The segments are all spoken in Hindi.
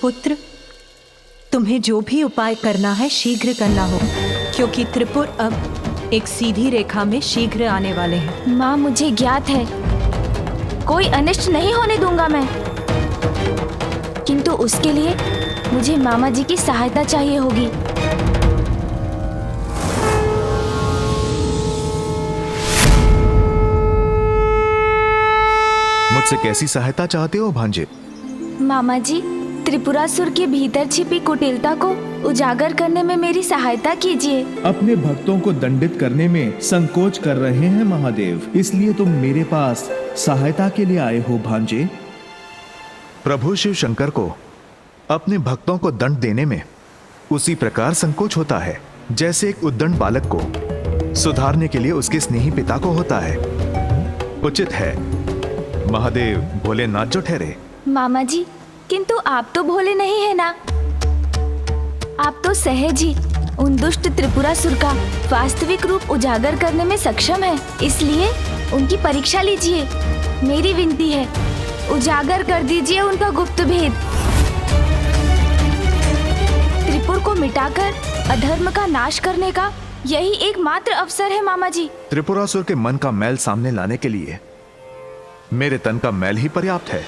पुत्र, तुम्हें जो भी उपाय करना है शीघ्र करना हो, क्योंकि त्रिपुर अब एक सीधी रेखा में शीघ्र आने वाले हैं। माँ, मुझे ज्ञात है कोई अनिष्ट नहीं होने दूंगा मैं, किंतु उसके लिए मुझे मामा जी की सहायता चाहिए होगी। मुझसे कैसी सहायता चाहते हो भांजे? मामा जी, त्रिपुरासुर के भीतर छिपी कुटिलता को उजागर करने में मेरी सहायता कीजिए। अपने भक्तों को दंडित करने में संकोच कर रहे हैं महादेव, इसलिए तुम मेरे पास सहायता के लिए आए हो भांजे। प्रभु शिव शंकर को अपने भक्तों को दंड देने में उसी प्रकार संकोच होता है जैसे एक उद्दंड बालक को सुधारने के लिए उसके स्नेही पिता को होता है। उचित है महादेव भोलेनाथ जो ठहरे। मामा जी, किंतु आप तो भोले नहीं है ना, आप तो सहज ही उन दुष्ट त्रिपुरासुर का वास्तविक रूप उजागर करने में सक्षम है, इसलिए उनकी परीक्षा लीजिए। मेरी विनती है, उजागर कर दीजिए उनका गुप्त भेद। त्रिपुर को मिटाकर अधर्म का नाश करने का यही एकमात्र अवसर है मामा जी। त्रिपुरासुर के मन का मैल सामने लाने के लिए मेरे तन का मैल ही पर्याप्त है।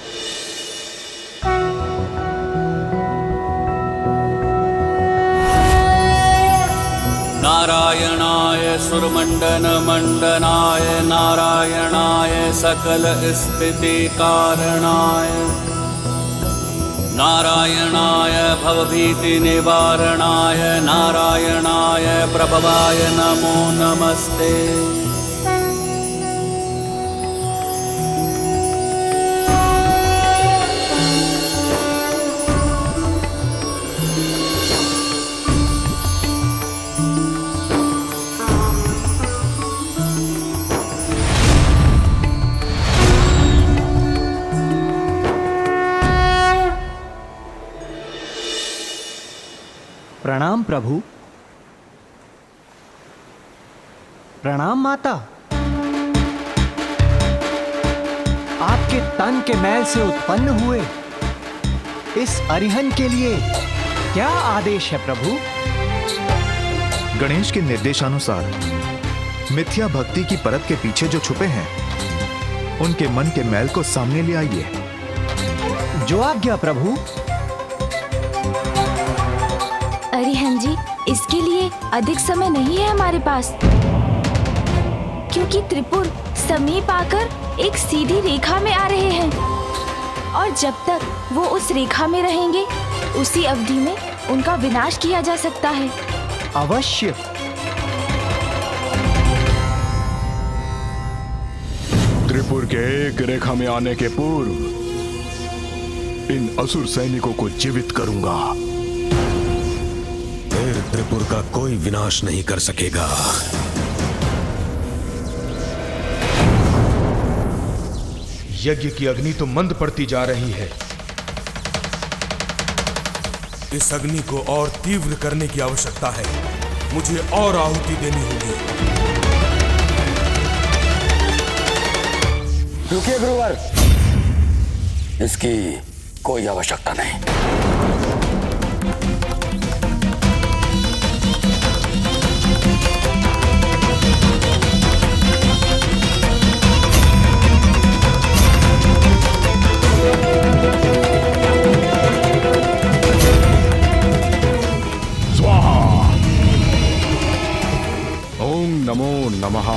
नारायणाय सुरमंडन मंडनाय, नारायणाय सकल स्थिति कारणाय, नारायणाय भवभीति निवारणाय, नारायणाय प्रभवाय नमो नमस्ते। प्रणाम प्रभु। प्रणाम माता। आपके तन के मैल से उत्पन्न हुए इस अरिहन के लिए क्या आदेश है प्रभु? गणेश के निर्देशानुसार मिथ्या भक्ति की परत के पीछे जो छुपे हैं उनके मन के मैल को सामने ले आइए। जो आज्ञा प्रभु। अरिहन जी, इसके लिए अधिक समय नहीं है हमारे पास, क्योंकि त्रिपुर समीप आकर एक सीधी रेखा में आ रहे हैं और जब तक वो उस रेखा में रहेंगे उसी अवधि में उनका विनाश किया जा सकता है। अवश्य। त्रिपुर के एक रेखा में आने के पूर्व इन असुर सैनिकों को जीवित करूंगा। फिर त्रिपुर का कोई विनाश नहीं कर सकेगा। यज्ञ की अग्नि तो मंद पड़ती जा रही है। इस अग्नि को और तीव्र करने की आवश्यकता है। मुझे और आहुति देनी होगी। रुकिए गुरुवर, इसकी कोई आवश्यकता नहीं। नमो नमः।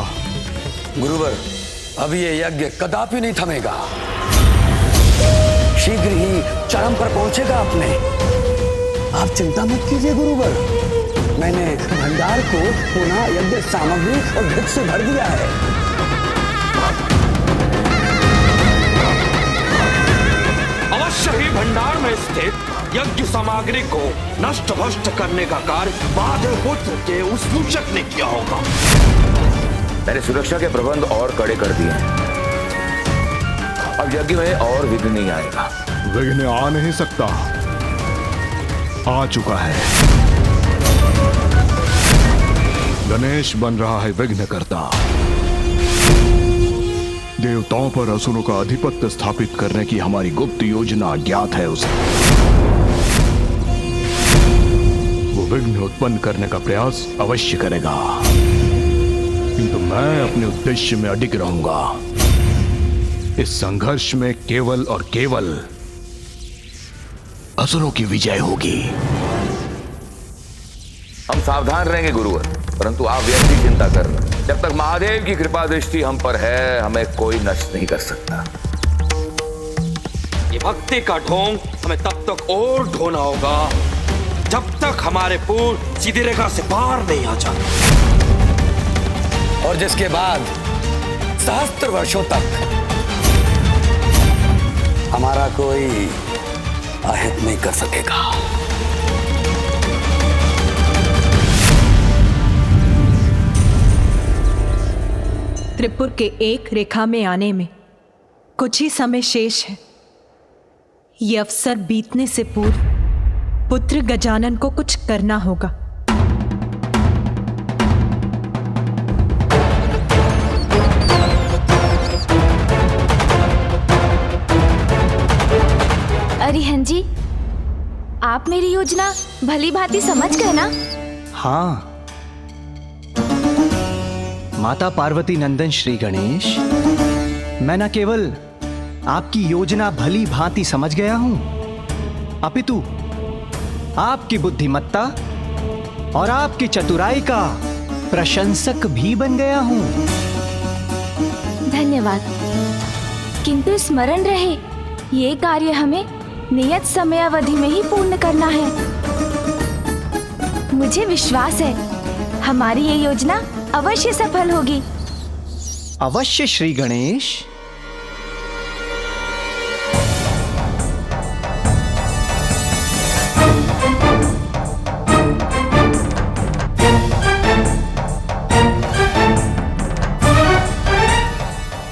गुरुवर, अब ये यज्ञ कदापि नहीं थमेगा, शीघ्र ही चरम पर पहुंचेगा अपने। आप चिंता मत कीजिए गुरुवर, मैंने भंडार को पुनः यज्ञ सामग्री और भिक्ष से भर दिया है। अवश्य ही भंडार में स्थित यज्ञ सामग्री को नष्ट भ्रष्ट करने का कार्य बहादुर पुत्र के उस सूचक ने किया होगा। मैंने सुरक्षा के प्रबंध और कड़े कर दिए हैं। अब यज्ञ में और विघ्न नहीं आएगा। विघ्न आ नहीं सकता, आ चुका है। गणेश बन रहा है विघ्न करता। देवताओं पर असुरों का आधिपत्य स्थापित करने की हमारी गुप्त योजना ज्ञात है उसे। वो विघ्न उत्पन्न करने का प्रयास अवश्य करेगा, किंतु मैं अपने उद्देश्य में अडिग रहूंगा। इस संघर्ष में केवल और केवल असुरों की विजय होगी। हम सावधान रहेंगे गुरुवर, परंतु आप व्यर्थ ही चिंता कर रहे हैं। जब तक महादेव की कृपा दृष्टि हम पर है, हमें कोई नष्ट नहीं कर सकता। ये भक्ति का ढोंग हमें तब तक और ढोना होगा जब तक हमारे पूर्व सीधी रेखा से पार नहीं आ जाते, और जिसके बाद सहस्त्र वर्षों तक हमारा कोई अहित नहीं कर सकेगा। त्रिपुर के एक रेखा में आने में कुछ ही समय शेष है। ये अवसर बीतने से पूर्व पुत्र गजानन को कुछ करना होगा। अरिहंत जी, आप मेरी योजना भली भांति समझ गए ना? हाँ माता पार्वती नंदन श्री गणेश, मैं न केवल आपकी योजना भली भांति समझ गया हूं, अपितु आपकी बुद्धिमत्ता और आपकी चतुराई का प्रशंसक भी बन गया हूं। धन्यवाद। किंतु स्मरण रहे, ये कार्य हमें नियत समयावधि में ही पूर्ण करना है। मुझे विश्वास है हमारी ये योजना अवश्य सफल होगी। अवश्य श्री गणेश।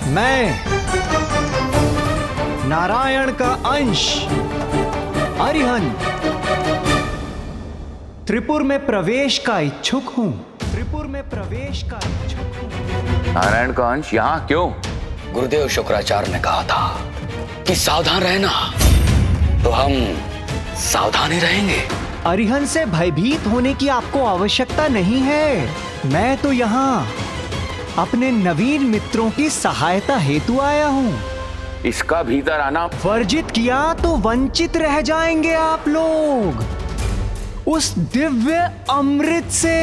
मैं नारायण का अंश अरिहंत त्रिपुर में प्रवेश का इच्छुक हूं। त्रिपुर में प्रवेश का इच्छुक हूं। नारायण का अंश यहाँ क्यों? गुरुदेव शुक्राचार्य ने कहा था कि सावधान रहना, तो हम सावधान ही रहेंगे। अरिहंत से भयभीत होने की आपको आवश्यकता नहीं है। मैं तो यहाँ अपने नवीन मित्रों की सहायता हेतु आया हूँ। इसका भीतर आना वर्जित किया तो वंचित रह जाएंगे आप लोग उस दिव्य अमृत से।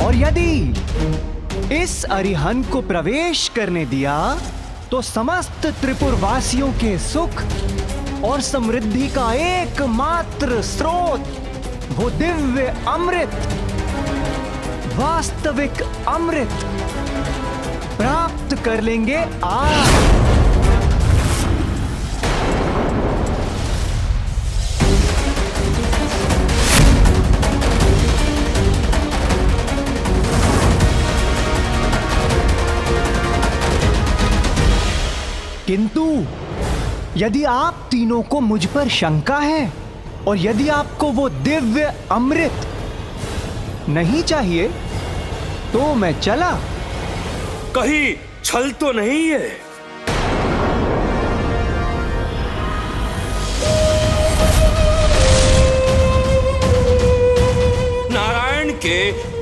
और यदि इस अरिहंत को प्रवेश करने दिया तो समस्त त्रिपुर वासियों के सुख और समृद्धि का एकमात्र स्रोत वो दिव्य अमृत, वास्तविक अमृत प्राप्त कर लेंगे आप। किंतु यदि आप तीनों को मुझ पर शंका है और यदि आपको वो दिव्य अमृत नहीं चाहिए तो मैं चला। कहीं छल तो नहीं है? नारायण के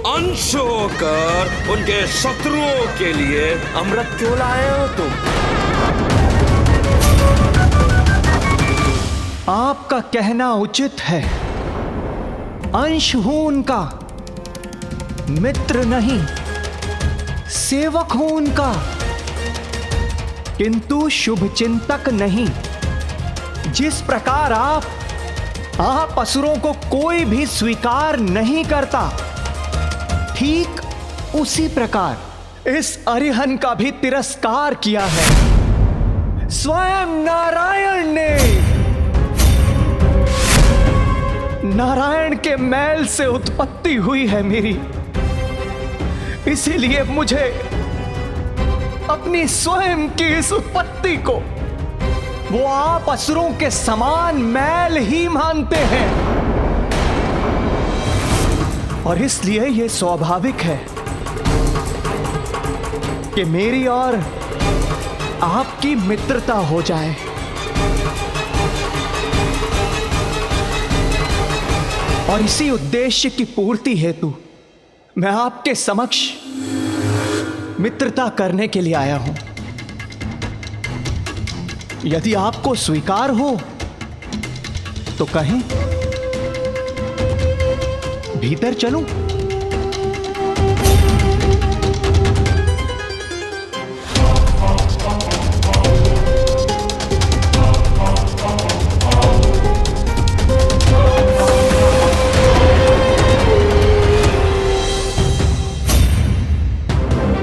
अंश होकर उनके शत्रुओं के लिए अमृत क्यों लाए हो तुम? आपका कहना उचित है। अंश हूं उनका, मित्र नहीं, सेवक हूं उनका, किंतु शुभ चिंतक नहीं। जिस प्रकार आप असुरों को कोई भी स्वीकार नहीं करता, ठीक उसी प्रकार इस अरिहंत का भी तिरस्कार किया है स्वयं नारायण ने। नारायण के मैल से उत्पत्ति हुई है मेरी, इसीलिए मुझे अपनी स्वयं की इस उत्पत्ति को वो आप असुरों के समान मैल ही मानते हैं। और इसलिए यह स्वाभाविक है कि मेरी और आपकी मित्रता हो जाए। और इसी उद्देश्य की पूर्ति हेतु मैं आपके समक्ष मित्रता करने के लिए आया हूं। यदि आपको स्वीकार हो तो कहें, भीतर चलूं?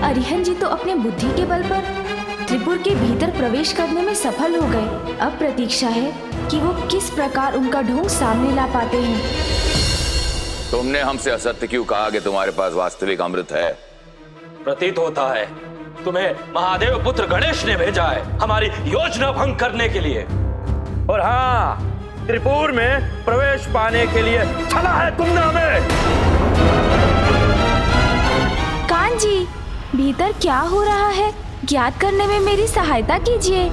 अरिहंत जी तो अपने बुद्धि के बल पर त्रिपुर के भीतर प्रवेश करने में सफल हो गए। अब प्रतीक्षा है कि वो किस प्रकार उनका ढोंग सामने ला पाते हैं। तुमने हमसे असत्य क्यों कहा कि तुम्हारे पास वास्तविक अमृत है? प्रतीत होता है तुम्हें महादेव पुत्र गणेश ने भेजा है हमारी योजना भंग करने के लिए। और हाँ, त्रिपुर में प्रवेश पाने के लिए छला है तुमने हमें। कान जी, भीतर क्या हो रहा है ज्ञात करने में मेरी सहायता कीजिए।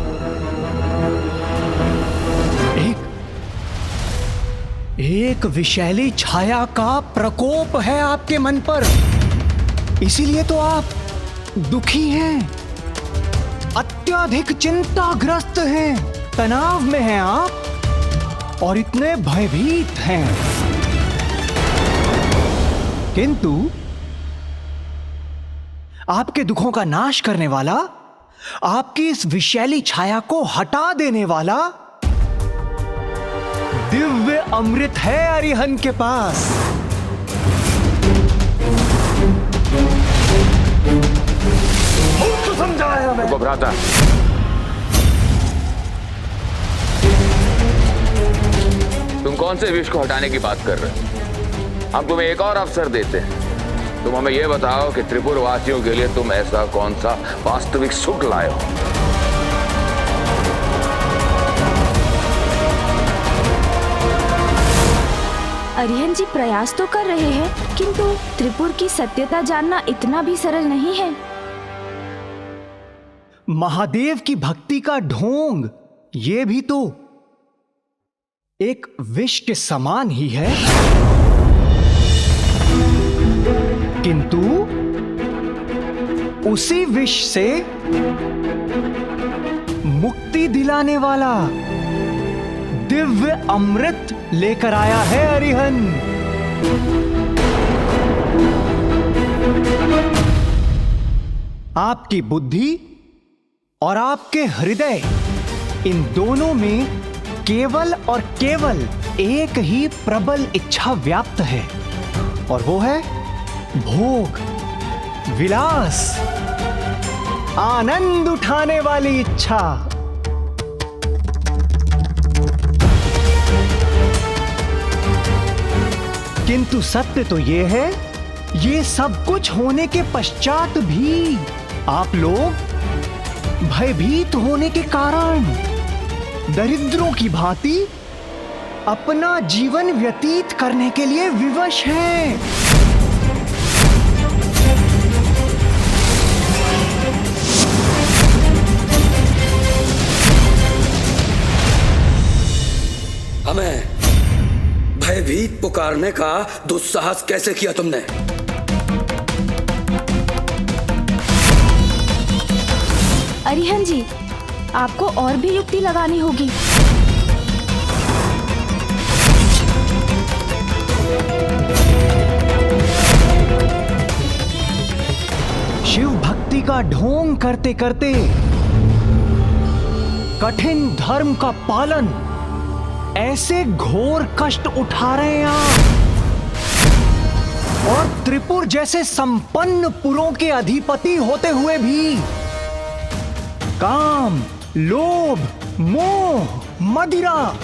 एक विषैली छाया का प्रकोप है आपके मन पर, इसीलिए तो आप दुखी हैं, अत्यधिक चिंताग्रस्त हैं, तनाव में हैं आप और इतने भयभीत हैं। किंतु आपके दुखों का नाश करने वाला, आपकी इस विषैली छाया को हटा देने वाला दिव्य अमृत है अरिहंत के पास। समझाया हमें भ्राता। तुम कौन से विष को हटाने की बात कर रहे हो? हम तुम्हें एक और अवसर देते हैं। तुम हमें यह बताओ कि त्रिपुर वासियों के लिए तुम ऐसा कौन सा वास्तविक सुख लाए हो? अरिहंत जी प्रयास तो कर रहे हैं, किंतु त्रिपुर की सत्यता जानना इतना भी सरल नहीं है। महादेव की भक्ति का ढोंग ये भी तो एक विष के समान ही है, किंतु उसी विष से मुक्ति दिलाने वाला दिव्य अमृत लेकर आया है अरिहंत। आपकी बुद्धि और आपके हृदय, इन दोनों में केवल और केवल एक ही प्रबल इच्छा व्याप्त है, और वो है भोग, विलास, आनंद उठाने वाली इच्छा। किंतु सत्य तो यह है, ये सब कुछ होने के पश्चात भी आप लोग भयभीत होने के कारण दरिद्रों की भांति अपना जीवन व्यतीत करने के लिए विवश हैं। हमें भयभीत पुकारने का दुस्साहस कैसे किया तुमने? अरिहंत जी, आपको और भी युक्ति लगानी होगी। शिव भक्ति का ढोंग करते करते कठिन धर्म का पालन ऐसे घोर कष्ट उठा रहे हैं आप, और त्रिपुर जैसे संपन्न पुरों के अधिपति होते हुए भी काम, लोभ, मोह, मदिरा,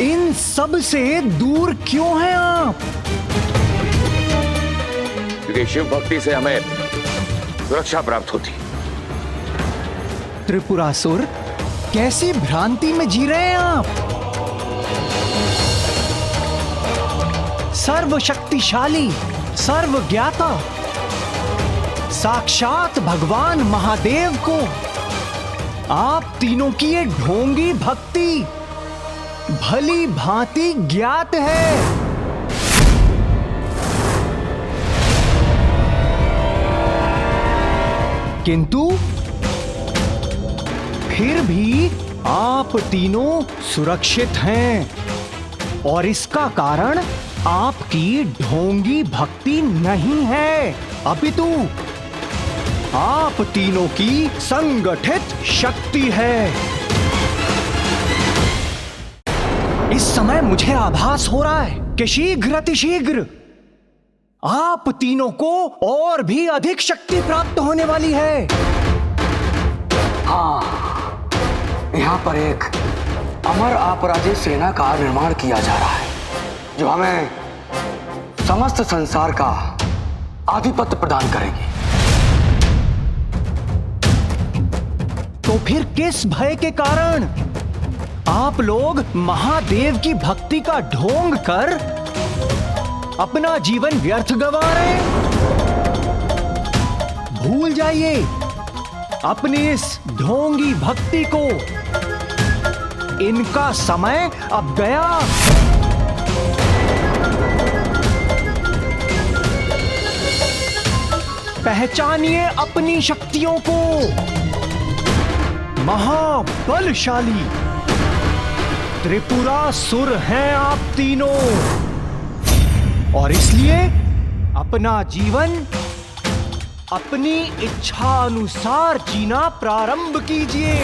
इन सब से दूर क्यों हैं आप? क्योंकि शिव भक्ति से हमें सुरक्षा प्राप्त होती। त्रिपुरासुर, कैसी भ्रांति में जी रहे हैं आप? सर्वशक्तिशाली, सर्वज्ञाता, साक्षात भगवान महादेव को आप तीनों की ये ढोंगी भक्ति भली भांति ज्ञात है। किंतु फिर भी आप तीनों सुरक्षित हैं और इसका कारण आपकी ढोंगी भक्ति नहीं है, अपितु आप तीनों की संगठित शक्ति है। इस समय मुझे आभास हो रहा है कि शीघ्र अतिशीघ्र आप तीनों को और भी अधिक शक्ति प्राप्त होने वाली है। हाँ, यहाँ पर एक अमर अपराजित सेना का निर्माण किया जा रहा है जो हमें समस्त संसार का आधिपत्य प्रदान करेगी। तो फिर किस भय के कारण आप लोग महादेव की भक्ति का ढोंग कर अपना जीवन व्यर्थ गंवा रहे हैं? भूल जाइए अपनी इस ढोंगी भक्ति को। इनका समय अब गया। पहचानिए अपनी शक्तियों को। महाबलशाली त्रिपुरासुर हैं आप तीनों और इसलिए अपना जीवन अपनी इच्छा अनुसार जीना प्रारंभ कीजिए।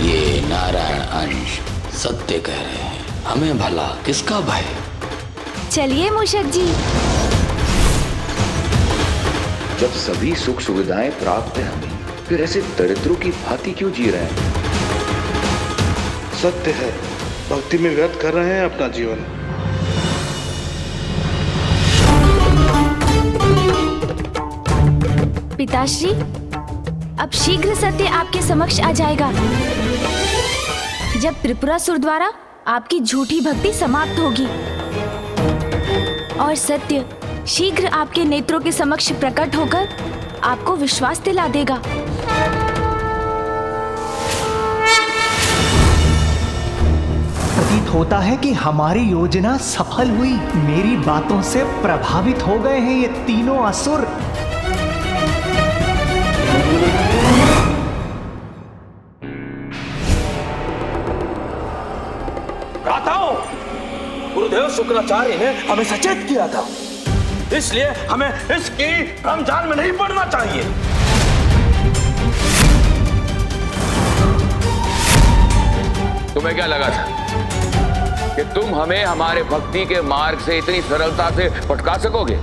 ये नारायण अंश सत्य कह रहे हैं, हमें भला किसका भय। चलिए मूषक जी। जब सभी सुख सुविधाएं प्राप्त है हमें, फिर ऐसे दरिद्रों की भांति क्यों जी रहे हैं? सत्य है, भक्ति में व्यर्थ कर रहे हैं अपना जीवन। पिताश्री, अब शीघ्र सत्य आपके समक्ष आ जाएगा। जब त्रिपुरासुर द्वारा आपकी झूठी भक्ति समाप्त होगी और सत्य शीघ्र आपके नेत्रों के समक्ष प्रकट होकर आपको विश्वास दिला देगा। प्रतीत होता है कि हमारी योजना सफल हुई। मेरी बातों से प्रभावित हो गए हैं ये तीनों असुर। भ्राताओं, गुरुदेव शुक्राचार्य ने हमें सचेत किया था, इसलिए हमें इसकी रमजान में नहीं पड़ना चाहिए। तुम्हें क्या लगा था कि तुम हमें हमारे भक्ति के मार्ग से इतनी सरलता से भटका सकोगे?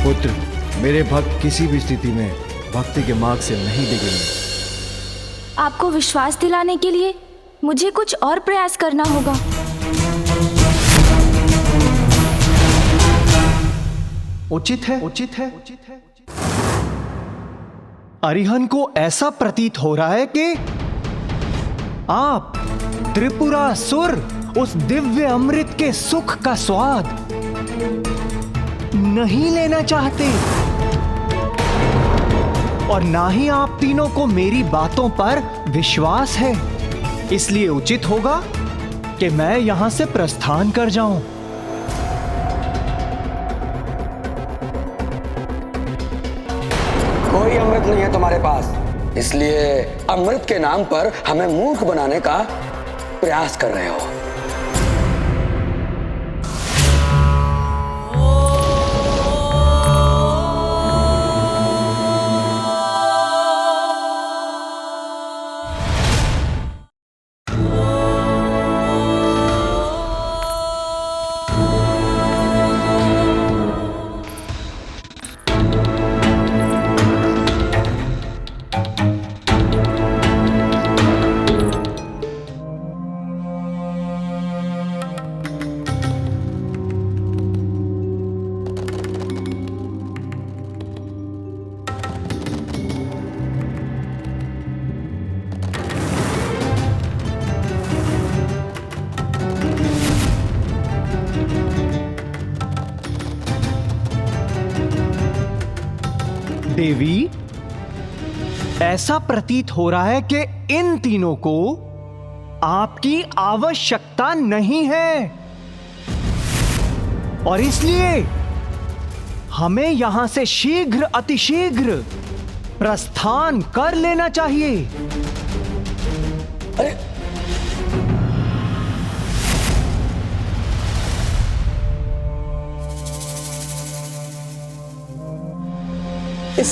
पुत्र, मेरे भक्त किसी भी स्थिति में भक्ति के मार्ग से नहीं डिगेंगे। आपको विश्वास दिलाने के लिए मुझे कुछ और प्रयास करना होगा। उचित है, उचित है, उचित है। अरिहन को ऐसा प्रतीत हो रहा है कि आप त्रिपुरासुर उस दिव्य अमृत के सुख का स्वाद नहीं लेना चाहते और ना ही आप तीनों को मेरी बातों पर विश्वास है। इसलिए उचित होगा कि मैं यहां से प्रस्थान कर जाऊं। कोई अमृत नहीं है तुम्हारे पास, इसलिए अमृत के नाम पर हमें मूर्ख बनाने का प्रयास कर रहे हो। देवी, ऐसा प्रतीत हो रहा है कि इन तीनों को आपकी आवश्यकता नहीं है और इसलिए हमें यहां से शीघ्र अतिशीघ्र प्रस्थान कर लेना चाहिए। अरे इस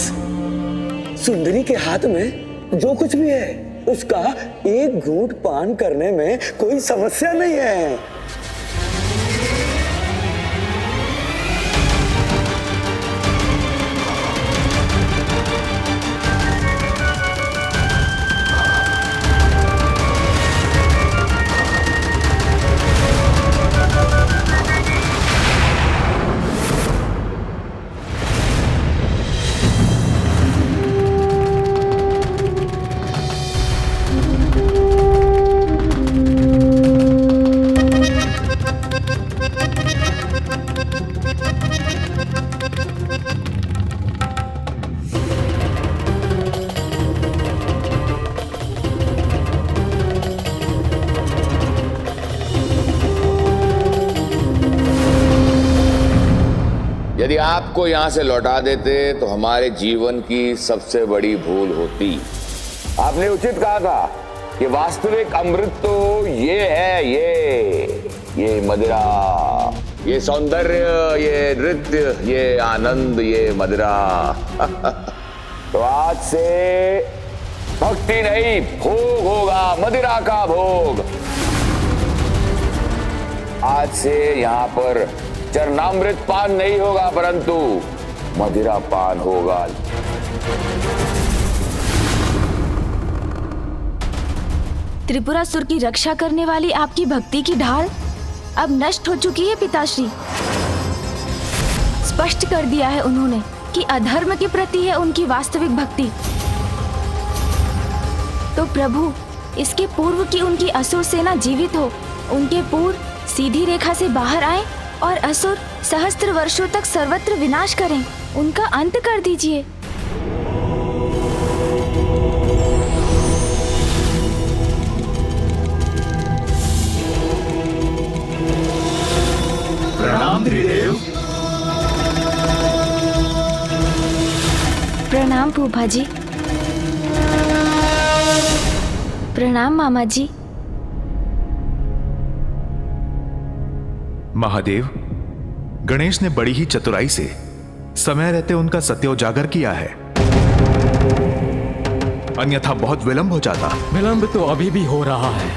सुंदरी के हाथ में जो कुछ भी है उसका एक घूंट पान करने में कोई समस्या नहीं है। यदि आपको यहां से लौटा देते तो हमारे जीवन की सबसे बड़ी भूल होती। आपने उचित कहा था कि वास्तविक अमृत तो ये है, ये मदिरा, ये सौंदर्य, ये नृत्य, ये आनंद, ये मदिरा। तो आज से भक्ति नहीं, भोग होगा, मदिरा का भोग। आज से यहां पर चरणामृत पान नहीं होगा परंतु मदिरा पान होगा। त्रिपुरासुर की रक्षा करने वाली आपकी भक्ति की ढाल अब नष्ट हो चुकी है पिताश्री। स्पष्ट कर दिया है उन्होंने कि अधर्म के प्रति है उनकी वास्तविक भक्ति। तो प्रभु, इसके पूर्व की उनकी असुर सेना जीवित हो, उनके पूर्व सीधी रेखा से बाहर आए और असुर सहस्त्र वर्षों तक सर्वत्र विनाश करें, उनका अंत कर दीजिए। प्रणाम त्रिदेव। प्रणाम फूफा जी। प्रणाम मामा जी। महादेव, गणेश ने बड़ी ही चतुराई से समय रहते उनका सत्य उजागर किया है, अन्यथा बहुत विलंब हो जाता। विलंब तो अभी भी हो रहा है,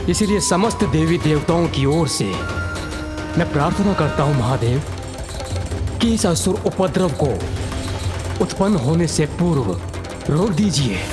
इसीलिए समस्त देवी देवताओं की ओर से मैं प्रार्थना करता हूं महादेव कि इस असुर उपद्रव को उत्पन्न होने से पूर्व रोक दीजिए।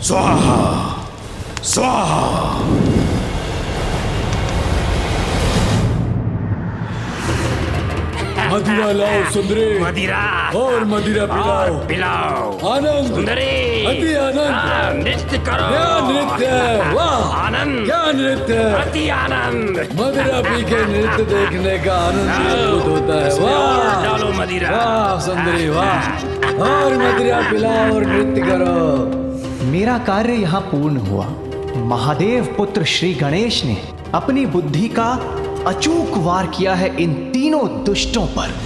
स्वाहा स्वाहा। मदिरा लाओ सुंदरी, मदिरा और मदिरा पिलाओ, पिलाओ। आनंद सुंदरी, अति आनंद, नृत्य करो। क्या नृत्य, वाह आनंद, क्या नृत्य, अति आनंद। मदिरा पी के नृत्य देखने का आनंद अद्भुत होता है। वाह, डालो मदिरा। वाह सुंदरी वाह, और मदिरा पिलाओ और नृत्य करो। मेरा कार्य यहाँ पूर्ण हुआ। महादेव पुत्र श्री गणेश ने अपनी बुद्धि का अचूक वार किया है इन तीनों दुष्टों पर।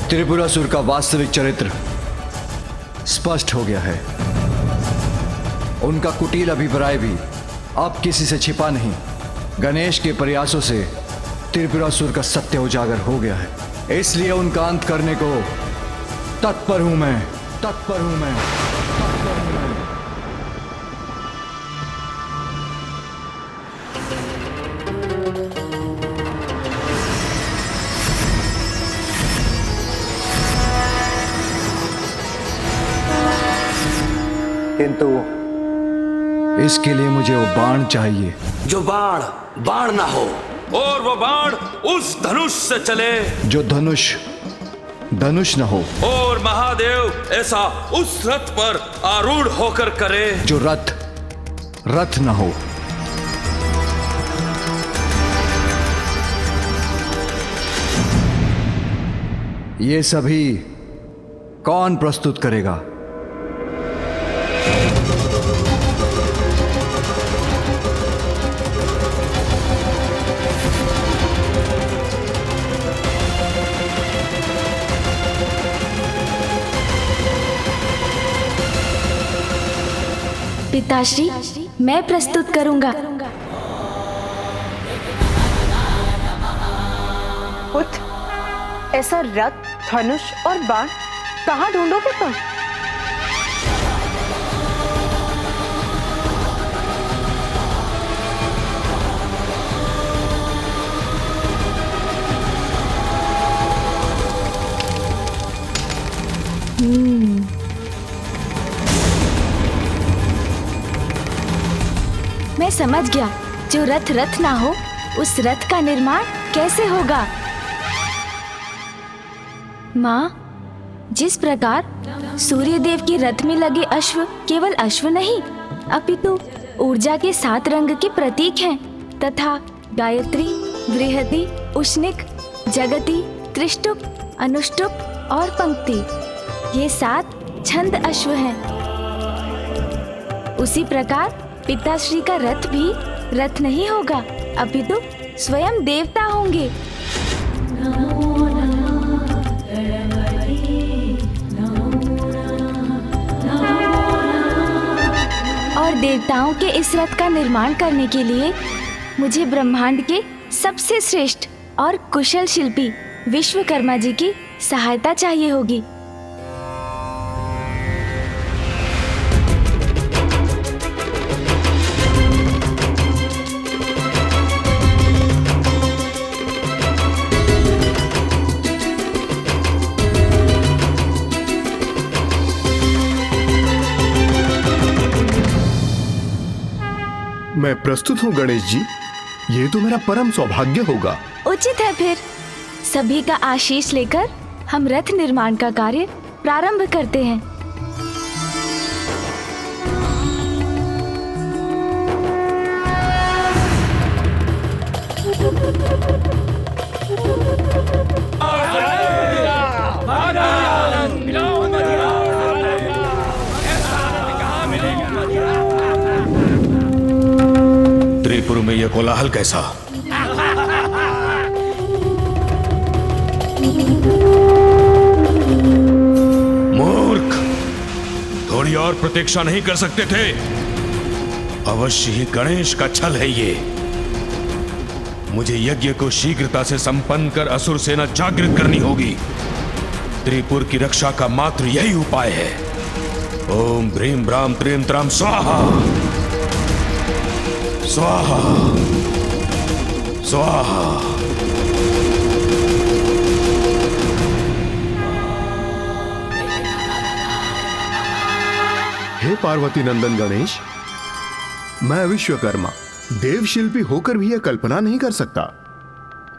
त्रिपुरासुर का वास्तविक चरित्र स्पष्ट हो गया है। उनका कुटिल अभिप्राय भी अब किसी से छिपा नहीं। गणेश के प्रयासों से त्रिपुरासुर का सत्य उजागर हो गया है, इसलिए उनका अंत करने को तत्पर हूं मैं, तत्पर हूं मैं, तत्पर हूं मैं। किंतु इसके लिए मुझे वो बाण चाहिए जो बाण ना हो, और वो बाण उस धनुष से चले जो धनुष न हो, और महादेव ऐसा उस रथ पर आरूढ़ होकर करे जो रथ न हो। ये सभी कौन प्रस्तुत करेगा? पिताश्री, मैं प्रस्तुत करूंगा। पुत्र, ऐसा रथ, धनुष और बाण कहाँ ढूंढोगे तुम? मैं समझ गया। जो रथ ना हो, उस रथ का निर्माण कैसे होगा? माँ, जिस प्रकार सूर्यदेव के रथ में लगे अश्व केवल अश्व नहीं, अपितु ऊर्जा के 7 रंग के प्रतीक हैं, तथा गायत्री, बृहति, उष्णिक, जगति, त्रिष्टुप, अनुष्टुप और पंक्ति, ये 7 छंद अश्व हैं। उसी प्रकार पिताश्री का रथ भी रथ नहीं होगा, अपितु स्वयं देवता होंगे। और देवताओं के इस रथ का निर्माण करने के लिए मुझे ब्रह्मांड के सबसे श्रेष्ठ और कुशल शिल्पी विश्वकर्मा जी की सहायता चाहिए होगी। मैं प्रस्तुत हूँ गणेश जी, ये तो मेरा परम सौभाग्य होगा। उचित है, फिर सभी का आशीष लेकर हम रथ निर्माण का कार्य प्रारंभ करते हैं। त्रिपुर में यह कोलाहल कैसा? मूर्ख, थोड़ी और प्रतीक्षा नहीं कर सकते थे? अवश्य ही गणेश का छल है ये। मुझे यज्ञ को शीघ्रता से संपन्न कर असुर सेना जागृत करनी होगी। त्रिपुर की रक्षा का मात्र यही उपाय है। ओम ह्रीं ब्राम त्रीं त्राम स्वाहा स्वाहा। स्वाहा। हे पार्वती नंदन गणेश, मैं विश्वकर्मा देवशिल्पी होकर भी यह कल्पना नहीं कर सकता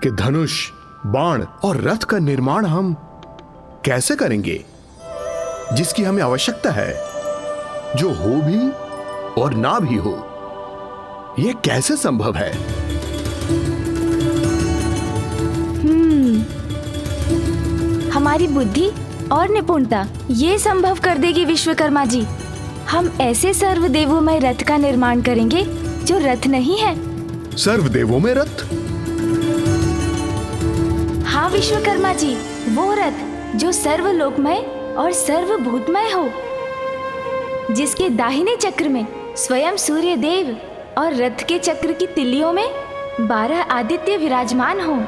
कि धनुष, बाण और रथ का निर्माण हम कैसे करेंगे, जिसकी हमें आवश्यकता है, जो हो भी और ना भी हो। यह कैसे संभव है? हमारी बुद्धि और निपुणता ये संभव कर देगी विश्वकर्मा जी। हम ऐसे सर्वदेवोमय रथ का निर्माण करेंगे जो रथ नहीं है। सर्वदेवों में रथ? हाँ विश्वकर्मा जी, वो रथ जो सर्वलोकमय और सर्वभूतमय हो, जिसके दाहिने चक्र में स्वयं सूर्य देव और रथ के चक्र की तिल्लियों में 12 आदित्य विराजमान हो।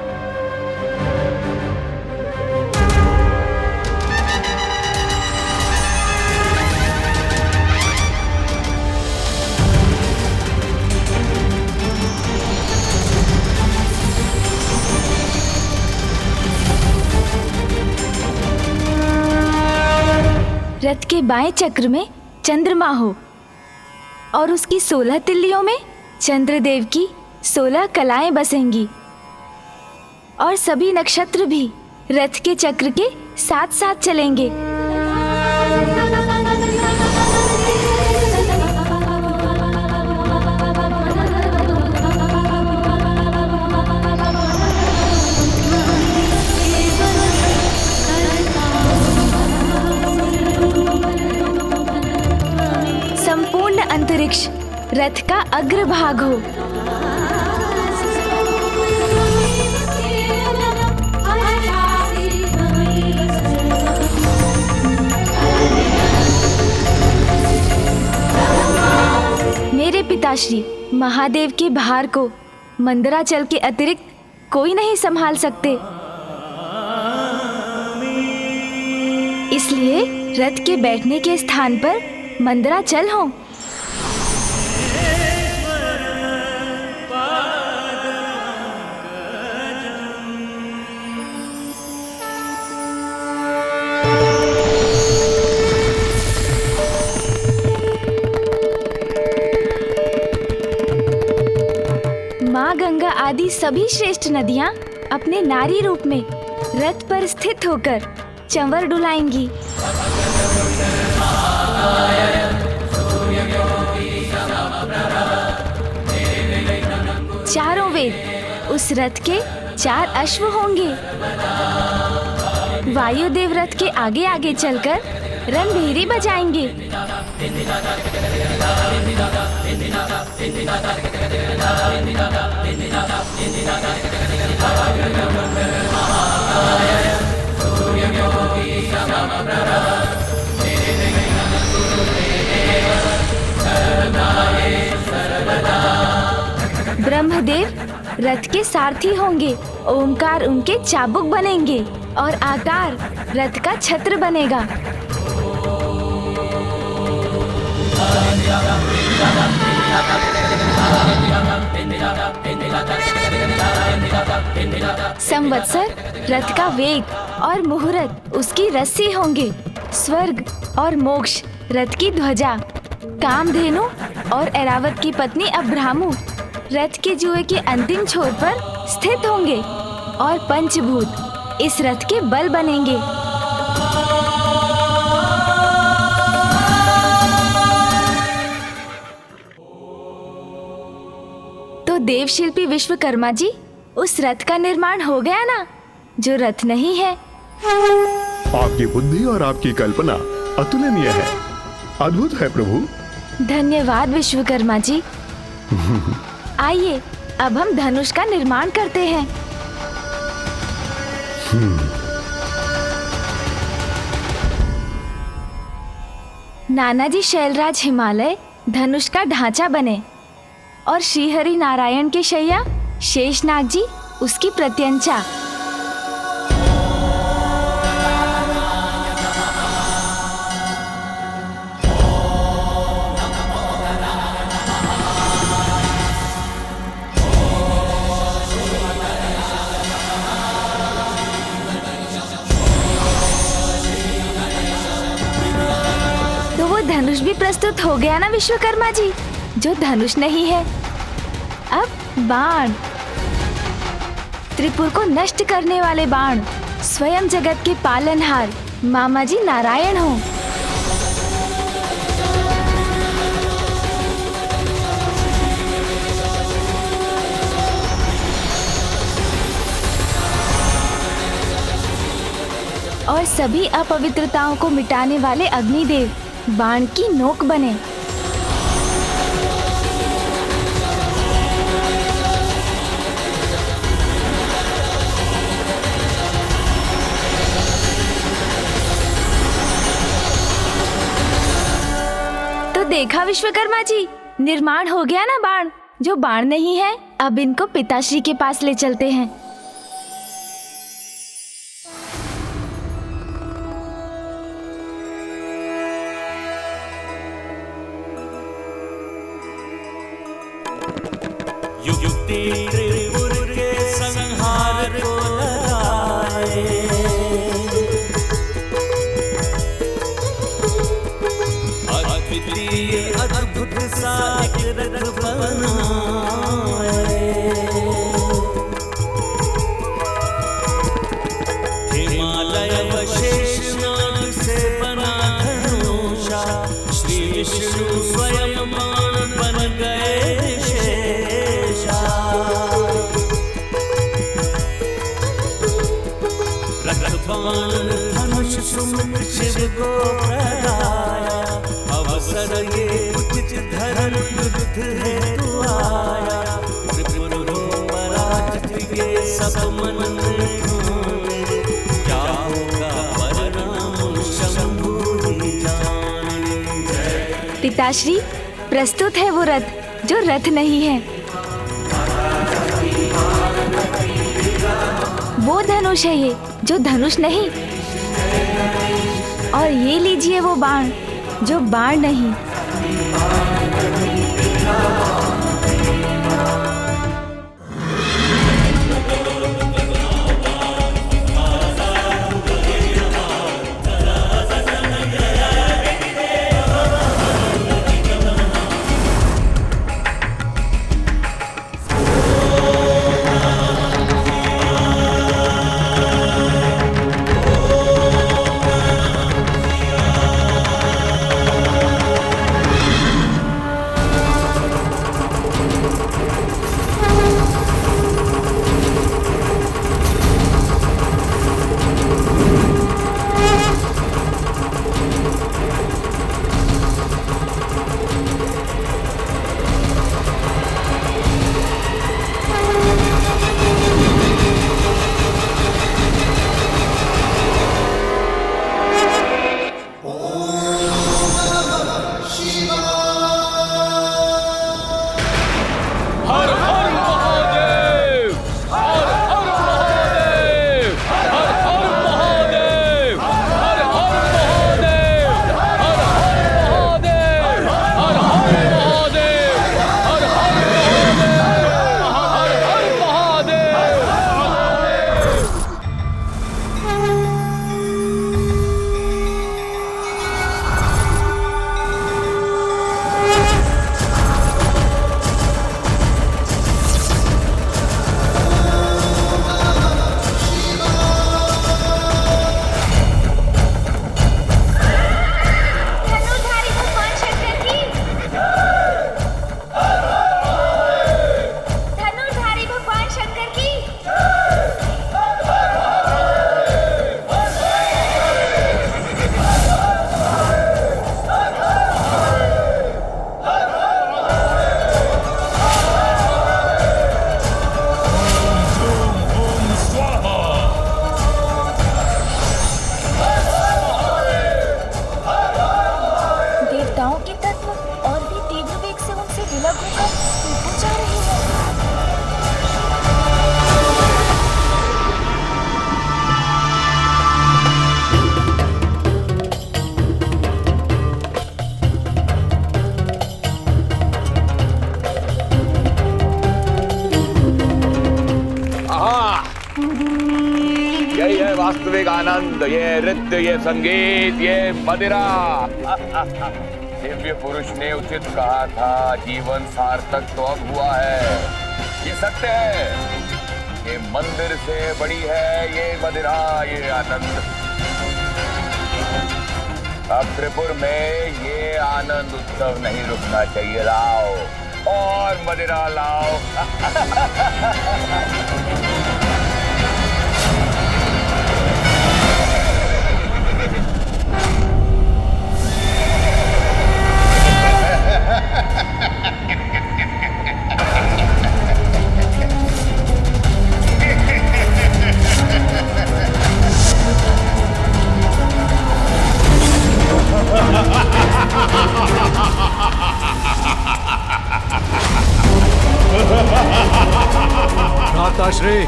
रथ के बाएं चक्र में चंद्रमा हो और उसकी 16 तिल्लियों में चंद्रदेव की 16 कलाएं बसेंगी और सभी नक्षत्र भी रथ के चक्र के साथ साथ चलेंगे। संपूर्ण अंतरिक्ष रथ का अग्रभाग हो। मेरे पिताश्री महादेव के भार को मंदराचल के अतिरिक्त कोई नहीं संभाल सकते, इसलिए रथ के बैठने के स्थान पर मंदराचल हो। माँ गंगा आदि सभी श्रेष्ठ नदियाँ अपने नारी रूप में रथ पर स्थित होकर चंवर डुलाएंगी। चारों वेद उस रथ के 4 अश्व होंगे। वायुदेव रथ के आगे आगे चलकर रणभेरी बजाएंगे। ब्रह्मदेव रथ के सारथी होंगे। ओमकार उनके चाबुक बनेंगे और आकार रथ का छत्र बनेगा। संवत्सर रथ का वेग और मुहूर्त उसकी रस्सी होंगे। स्वर्ग और मोक्ष रथ की ध्वजा। कामधेनु और ऐरावत की पत्नी अब्राह्मु रथ के जुए के अंतिम छोर पर स्थित होंगे और पंचभूत इस रथ के बल बनेंगे। तो देवशिल्पी विश्वकर्मा जी, उस रथ का निर्माण हो गया ना, जो रथ नहीं है। आपकी बुद्धि और आपकी कल्पना अतुलनीय है, अद्भुत है प्रभु। धन्यवाद विश्वकर्मा जी। आइए अब हम धनुष का निर्माण करते हैं। नानाजी शैलराज हिमालय धनुष का ढांचा बने और श्रीहरि नारायण के शैया शेषनाग जी उसकी प्रत्यंचा। धनुष भी प्रस्तुत हो गया ना विश्वकर्मा जी, जो धनुष नहीं है। अब बाण, त्रिपुर को नष्ट करने वाले बाण, स्वयं जगत के पालनहार मामा जी नारायण हो। और सभी अपवित्रताओं को मिटाने वाले अग्निदेव बाण की नोक बने। तो देखा विश्वकर्मा जी, निर्माण हो गया ना बाण। जो बाण नहीं है, अब इनको पिताश्री के पास ले चलते हैं। युक्ति त्रिपुर के संहार को लगाए, अद्वितीय अद्भुत सा एक रथ बनाए। हिमालय व शेषनाग से बना धनुषा, श्री विष्णु स्वयं बाण बन गए। धनुष सुमुख शिव को प्रगाया, अवसर ये उचित धर्म युद्ध हेतु आया। त्रिपुर पराजित ये सब मन में ढूंढे, क्या होगा परिणाम शंभु ही जाने। पिताश्री, प्रस्तुत है वो रथ जो रथ नहीं है। वो धनुष है ये जो धनुष नहीं। और ये लीजिए वो बाण जो बाण नहीं। वास्तविक आनंद, ये नृत्य, ये संगीत, ये मदिरा। दिव्य पुरुष ने उचित कहा था, जीवन सार्थक तो अब हुआ है। ये सत्य है, ये मंदिर से बड़ी है ये मदिरा, ये आनंद। अब त्रिपुर में ये आनंद उत्सव नहीं रुकना चाहिए। लाओ और मदिरा लाओ। भ्राताश्री,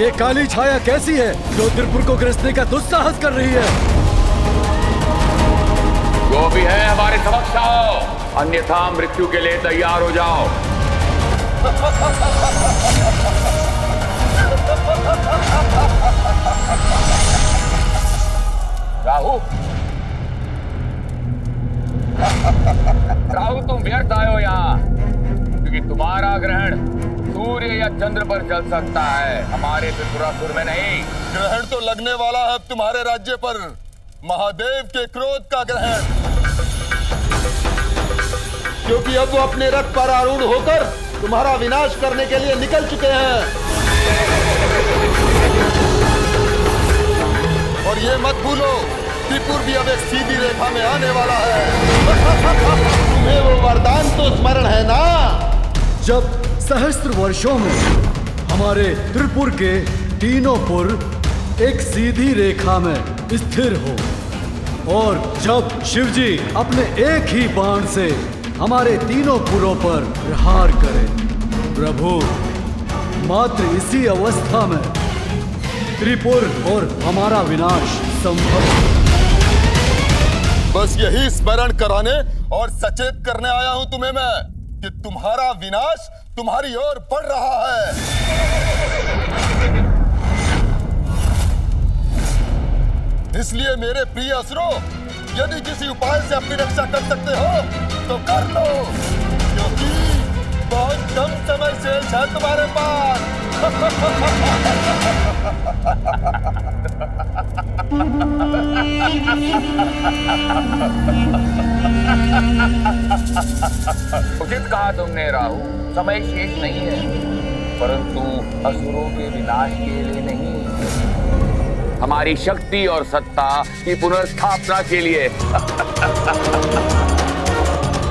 ये काली छाया कैसी है जो त्रिपुर को ग्रसने का दुस्साहस कर रही है? जो भी है हमारे समक्ष आओ, अन्यथा मृत्यु के लिए तैयार हो जाओ। राहु, राहु तुम व्यर्थ आए हो यहाँ, क्योंकि तुम्हारा ग्रहण सूर्य या चंद्र पर चल सकता है, हमारे त्रिपुरासुर में नहीं। ग्रहण तो लगने वाला है अब तुम्हारे राज्य पर, महादेव के क्रोध का ग्रहण, क्योंकि अब वो अपने रथ पर आरूढ़ होकर तुम्हारा विनाश करने के लिए निकल चुके हैं। और ये मत भूलो, त्रिपुर भी अब एक सीधी रेखा में आने वाला है। तुम्हें वो वरदान तो स्मरण है ना, जब सहस्त्र वर्षों में हमारे त्रिपुर के तीनों पुर एक सीधी रेखा में स्थिर हो, और जब शिवजी अपने एक ही बाण से हमारे तीनों पुरों पर प्रहार करें। प्रभु, मात्र इसी अवस्था में त्रिपुर और हमारा विनाश संभव है। बस यही स्मरण कराने और सचेत करने आया हूं तुम्हें मैं कि तुम्हारा विनाश तुम्हारी ओर बढ़ रहा है। इसलिए मेरे प्रिय असुरों, यदि किसी उपाय से अपनी रक्षा कर सकते हो तो कर लो, क्योंकि बहुत कम समय शेष है तुम्हारे पास। उचित कहा तुमने राहु, समय शेष नहीं है, परंतु असुरों के विनाश के लिए नहीं, हमारी शक्ति और सत्ता की पुनर्स्थापना के लिए।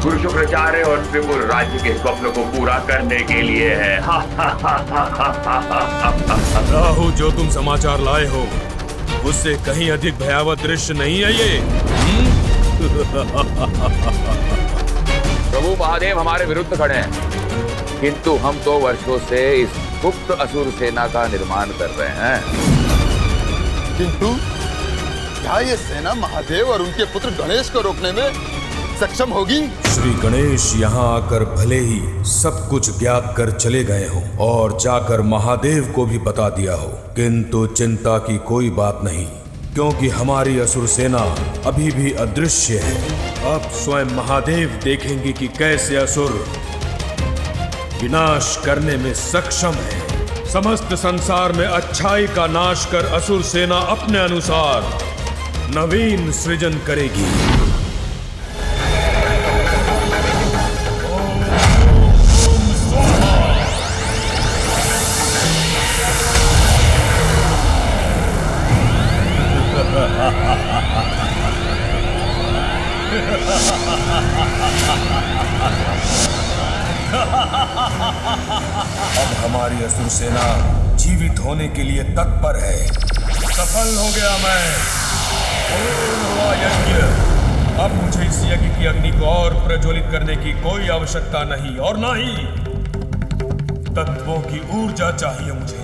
गुरु शुक्राचार्य और त्रिपुर राज्य के स्वप्न को पूरा करने के लिए है। राहु, जो तुम समाचार लाए हो उससे कहीं अधिक भयावह दृश्य नहीं है ये। प्रभु महादेव हमारे विरुद्ध खड़े हैं, किंतु हम तो वर्षों से इस गुप्त असुर सेना का निर्माण कर रहे हैं। किंतु क्या ये सेना महादेव और उनके पुत्र गणेश को रोकने में सक्षम होगी? श्री गणेश यहाँ आकर भले ही सब कुछ ज्ञात कर चले गए हो और जाकर महादेव को भी बता दिया हो, किंतु चिंता की कोई बात नहीं, क्योंकि हमारी असुर सेना अभी भी अदृश्य है। अब स्वयं महादेव देखेंगे कि कैसे असुर विनाश करने में सक्षम है। समस्त संसार में अच्छाई का नाश कर असुर सेना अपने अनुसार नवीन सृजन करेगी। अब हमारी असुर सेना जीवित होने के लिए तत्पर है। सफल हो गया मैं। पूर्ण हुआ यज्ञ। अब मुझे इस यज्ञ की अग्नि को और प्रज्वलित करने की कोई आवश्यकता नहीं, और ना ही तत्वों की ऊर्जा चाहिए मुझे।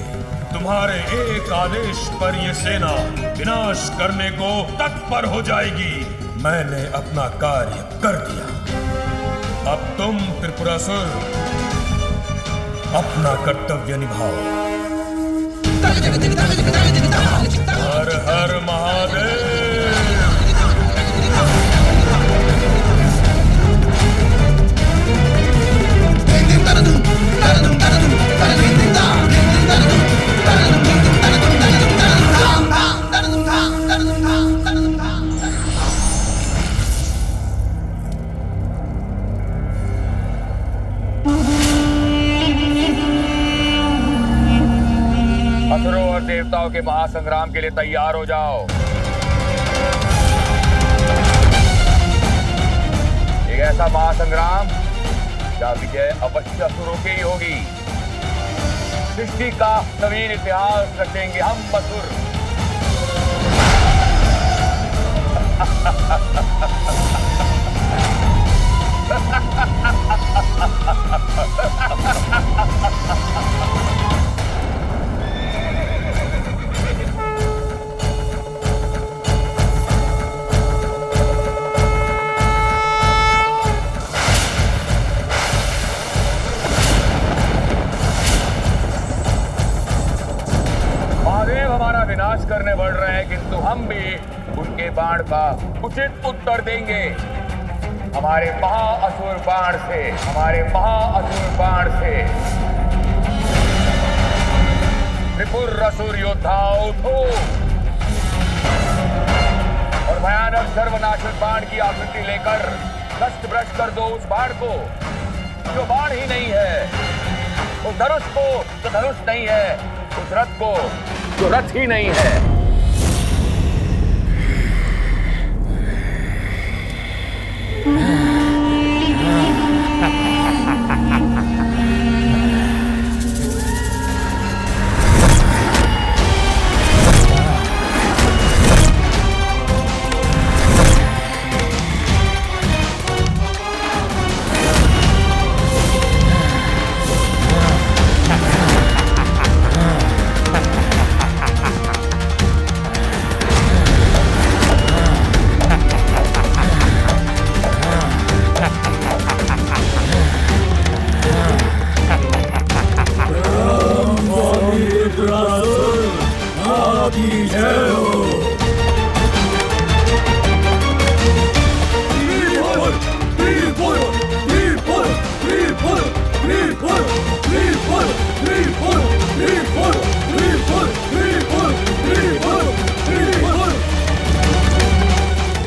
तुम्हारे एक आदेश पर यह सेना विनाश करने को तत्पर हो जाएगी। मैंने अपना कार्य कर दिया। अब तुम त्रिपुरासुर अपना कर्तव्य निभाओ। हर हर महादेव। दानव के महासंग्राम के लिए तैयार हो जाओ। एक ऐसा महासंग्राम जहाँ विजय अवश्य असुरों की ही होगी। सृष्टि का नवीन इतिहास रचेंगे हम असुर। महादेव हमारा विनाश करने बढ़ रहे हैं, किंतु हम भी उनके बाण का उचित उत्तर देंगे। हमारे महाअसुर बाण से, हमारे महाअसुर बाण से। त्रिपुर असुर योद्धा उठो और भयानक सर्वनाशक बाण की आकृति लेकर नष्ट भ्रष्ट कर दो उस बाण को जो बाण ही नहीं है, उस धनुष को जो धनुष नहीं है, उस रथ को जो रथ ही नहीं है।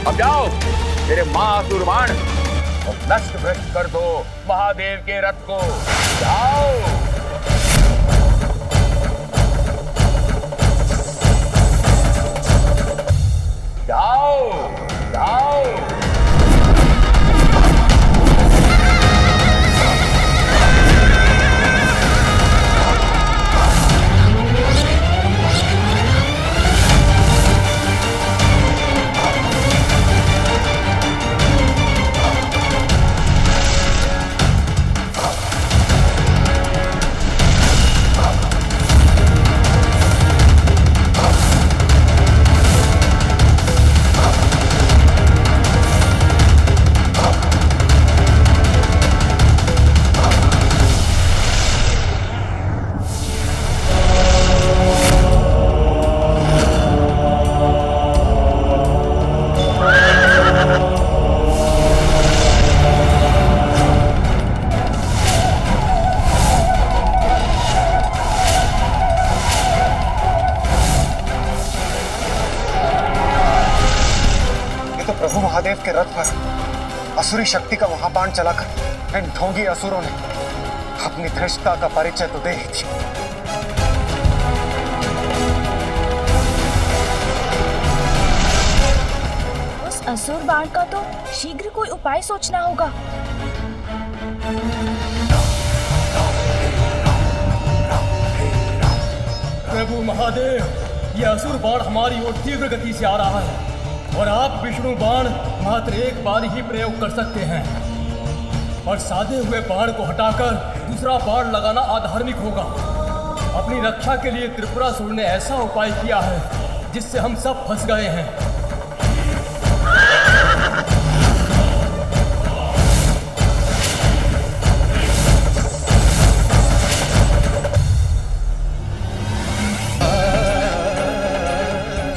अब जाओ तेरे महाअसुर बाण और नष्ट भ्रष्ट कर दो महादेव के रथ को। जाओ जाओ जाओ। प्रभु महादेव के रथ पर असुरी शक्ति का वहां बाण चलाकर इन ढोंगी असुरों ने अपनी धृष्टता का परिचय तो दे ही थी। उस असुर बाण का तो शीघ्र कोई उपाय सोचना होगा। प्रभु महादेव, ये असुर बाण हमारी ओर तीव्र गति से आ रहा है और आप विष्णु बाण मात्र एक बार ही प्रयोग कर सकते हैं और साधे हुए बाण को हटाकर दूसरा बाण लगाना अधार्मिक होगा। अपनी रक्षा के लिए त्रिपुरासुर ने ऐसा उपाय किया है जिससे हम सब फंस गए हैं।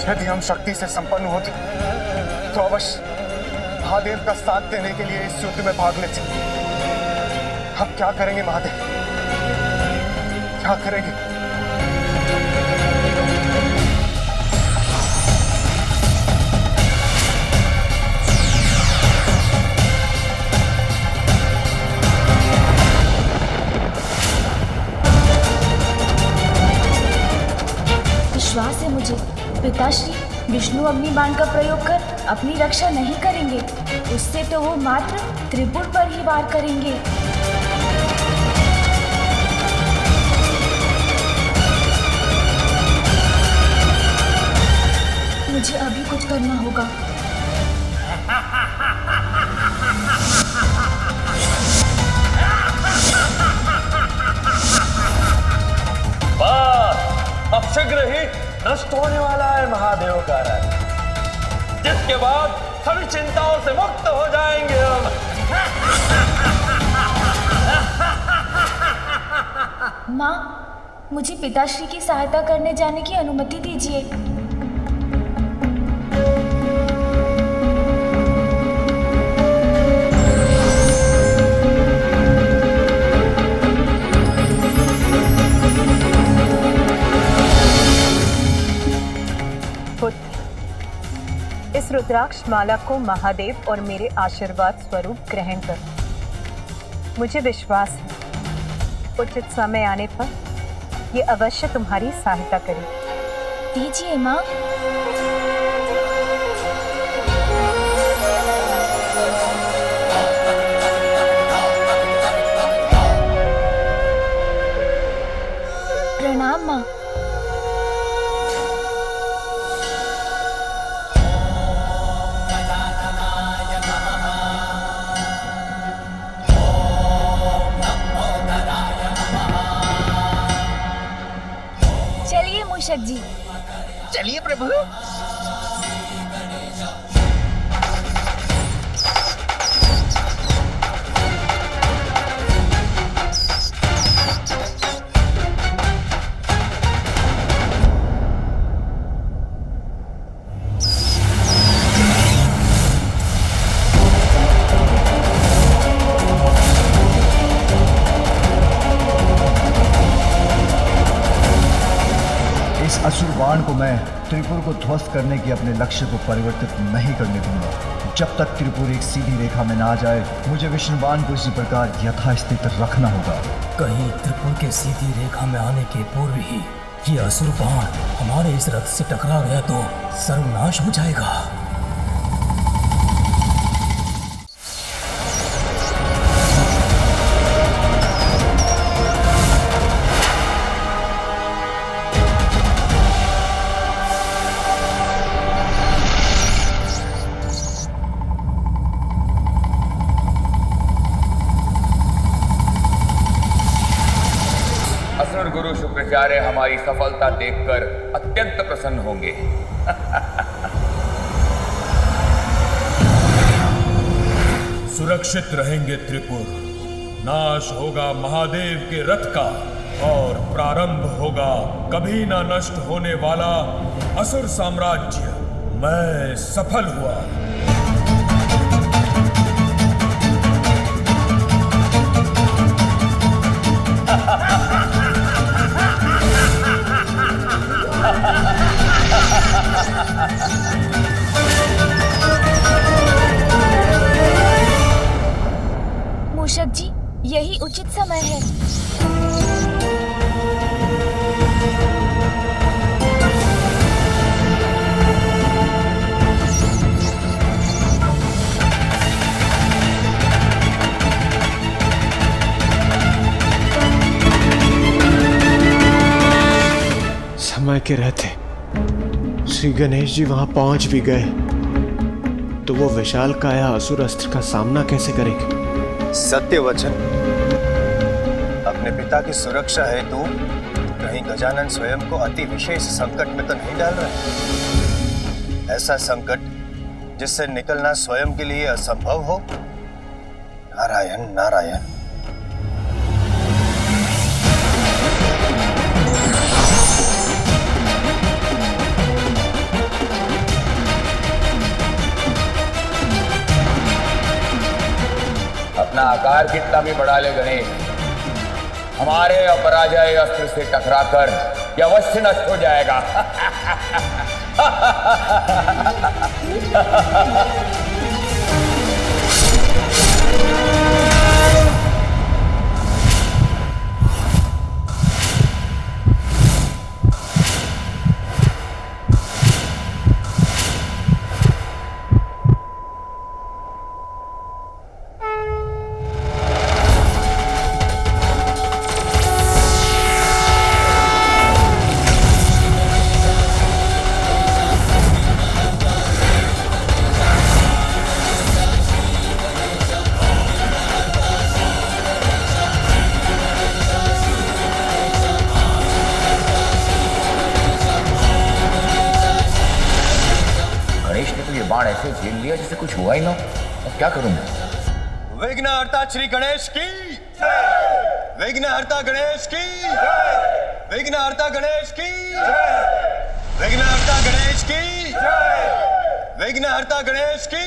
यदि हम शक्ति से संपन्न होते तो अवश्य महादेव का साथ देने के लिए इस युद्ध में भाग लेते। अब क्या करेंगे महादेव, क्या करेंगे? विश्वास पिताश्री विष्णु अग्नि बाण का प्रयोग कर अपनी रक्षा नहीं करेंगे। उससे तो वो मात्र त्रिपुर पर ही वार करेंगे। मुझे अभी कुछ करना होगा। अब शीघ्र ही नष्ट होने वाला है महादेव का रथ, जिसके बाद सभी चिंताओं से मुक्त हो जाएंगे हम। माँ, मुझे पिताश्री की सहायता करने जाने की अनुमति दीजिए। इस रुद्राक्ष माला को महादेव और मेरे आशीर्वाद स्वरूप ग्रहण करो। मुझे विश्वास है उचित समय आने पर ये अवश्य तुम्हारी सहायता करेगी। दीजिए माँ। प्रणाम माँ। मूषक जी, चलिए प्रभु। असुर बाण को मैं त्रिपुर को ध्वस्त करने के अपने लक्ष्य को परिवर्तित नहीं करने दूंगा। जब तक त्रिपुर एक सीधी रेखा में ना आ जाए, मुझे विष्णु बाण को इसी प्रकार यथास्थित रखना होगा। कहीं त्रिपुर के सीधी रेखा में आने के पूर्व ही ये असुर बाण हमारे इस रथ से टकरा गया तो सर्वनाश हो जाएगा। गुरु शुक्राचार्य हमारी सफलता देखकर अत्यंत प्रसन्न होंगे। सुरक्षित रहेंगे त्रिपुर, नाश होगा महादेव के रथ का और प्रारंभ होगा कभी ना नष्ट होने वाला असुर साम्राज्य। मैं सफल हुआ। मूषक जी, यही उचित समय है। समय के रहते श्री गणेश जी वहां पहुंच भी गए तो वो विशाल काया असुर अस्त्र का सामना कैसे करेंगे? सत्य वचन। अपने पिता की सुरक्षा हेतु कहीं गजानन स्वयं को अति विशेष संकट में तो नहीं डाल रहे? ऐसा संकट जिससे निकलना स्वयं के लिए असंभव हो? नारायण नारायण। अपना आकार कितना भी बढ़ा ले गणेश, हमारे अपराजय अस्त्र से टकराकर यह अवश्य नष्ट हो जाएगा। ने तो ये बाण ऐसे झेल लिया जैसे कुछ हुआ ही ना। अब क्या करूं मैं? विघ्नहर्ता श्री गणेश की, विघ्नहर्ता गणेश की, विघ्नहर्ता गणेश की, विघ्नहर्ता गणेश की, विघ्नहर्ता गणेश की।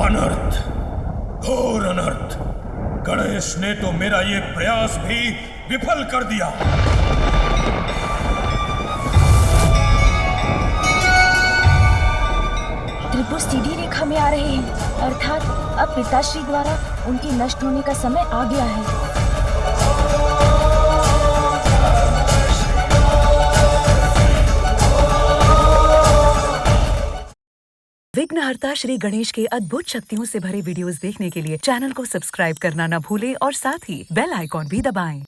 अनर्थ, घोर अनर्थ। गणेश ने तो मेरा ये प्रयास भी विफल कर दिया। त्रिपुर सीधी रेखा में आ रहे हैं, अर्थात अब पिताश्री द्वारा उनके नष्ट होने का समय आ गया है। विघ्नहर्ता श्री गणेश के अद्भुत शक्तियों से भरे वीडियोस देखने के लिए चैनल को सब्सक्राइब करना न भूलें और साथ ही बेल आइकॉन भी दबाएं।